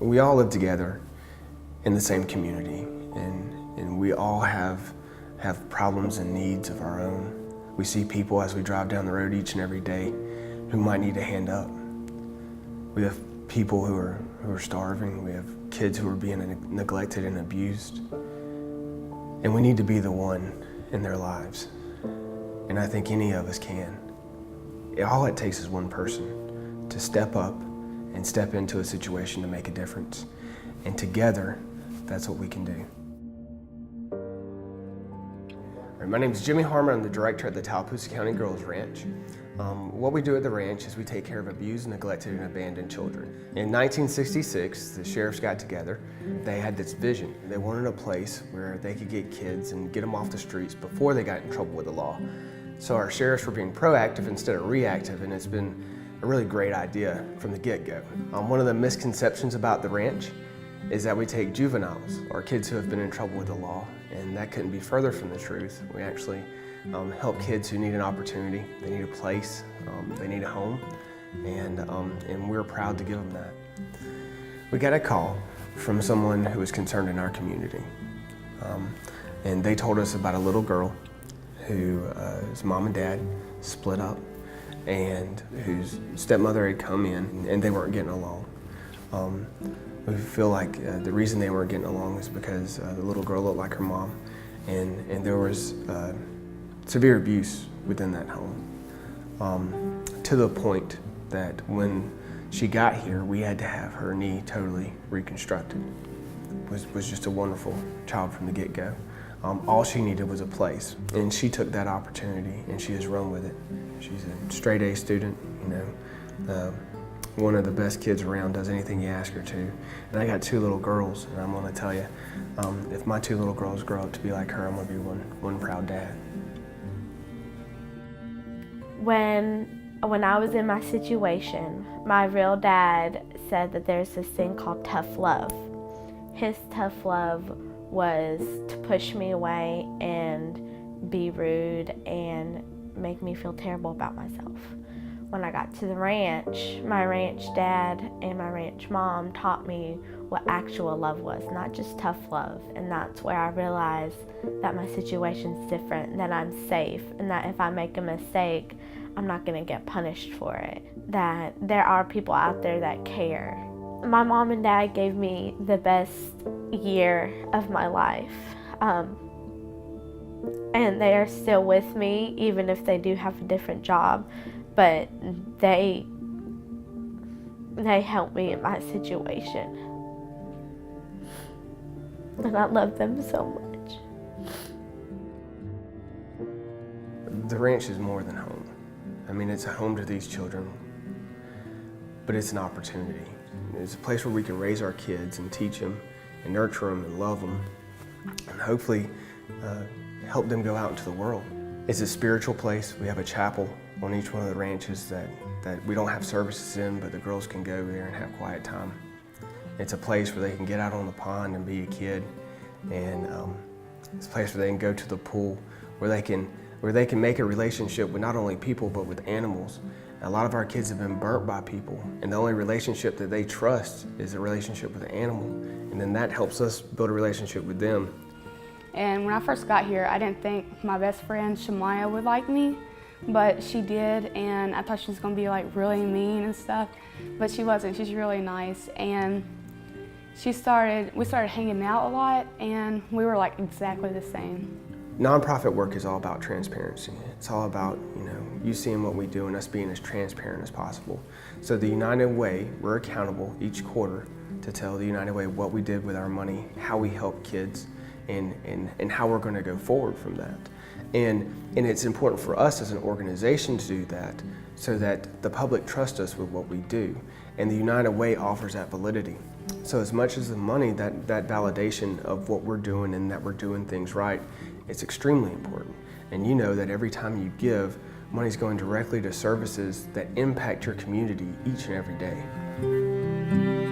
We all live together in the same community, and we all have problems and needs of our own. We see people as we drive down the road each and every day who might need a hand up. We have people who are starving. We have kids who are being neglected and abused. And we need to be the one in their lives. And I think any of us can. All it takes is one person to step up and step into a situation to make a difference. And together, that's what we can do. My name is Jimmy Harmon. I'm the director at the Tallapoosa County Girls Ranch. What we do at the ranch is we take care of abused, neglected, and abandoned children. In 1966, the sheriffs got together. They had this vision. They wanted a place where they could get kids and get them off the streets before they got in trouble with the law. So our sheriffs were being proactive instead of reactive, and it's been a really great idea from the get-go. One of the misconceptions about the ranch is that we take juveniles, or kids who have been in trouble with the law, and that couldn't be further from the truth. We actually help kids who need an opportunity, they need a place, they need a home, and we're proud to give them that. We got a call from someone who was concerned in our community, and they told us about a little girl whose mom and dad split up, and whose stepmother had come in, and they weren't getting along. We feel like the reason they weren't getting along is because the little girl looked like her mom, and there was severe abuse within that home, to the point that when she got here, we had to have her knee totally reconstructed. Was just a wonderful child from the get-go. All she needed was a place, and she took that opportunity, and she has run with it. She's a straight A student, one of the best kids around, does anything you ask her to. And I got two little girls, and I'm gonna tell you, if my two little girls grow up to be like her, I'm gonna be one proud dad. When I was in my situation, my real dad said that there's this thing called tough love. His tough love was to push me away and be rude and make me feel terrible about myself. When I got to the ranch, my ranch dad and my ranch mom taught me what actual love was, not just tough love. And that's where I realized that my situation's different, that I'm safe, and that if I make a mistake, I'm not gonna get punished for it. That there are people out there that care. My mom and dad gave me the best year of my life. And they are still with me, even if they do have a different job. But they helped me in my situation. And I love them so much. The ranch is more than home. I mean, it's a home to these children, but it's an opportunity. It's a place where we can raise our kids and teach them and nurture them and love them, and hopefully help them go out into the world. It's a spiritual place. We have a chapel on each one of the ranches that we don't have services in, but the girls can go there and have quiet time. It's a place where they can get out on the pond and be a kid, and it's a place where they can go to the pool, where they can make a relationship with not only people but with animals. A lot of our kids have been burnt by people, and the only relationship that they trust is a relationship with an animal, and then that helps us build a relationship with them. And when I first got here, I didn't think my best friend Shamaya would like me, but she did, and I thought she was gonna be like really mean and stuff, but she wasn't. She's really nice, and we started hanging out a lot, and we were like exactly the same. Nonprofit work is all about transparency. It's all about, you seeing what we do and us being as transparent as possible. So the United Way, we're accountable each quarter to tell the United Way what we did with our money, how we help kids, and how we're going to go forward from that. And it's important for us as an organization to do that so that the public trusts us with what we do. And the United Way offers that validity. So as much as the money, that validation of what we're doing and that we're doing things right, it's extremely important. And you know that every time you give, money's going directly to services that impact your community each and every day.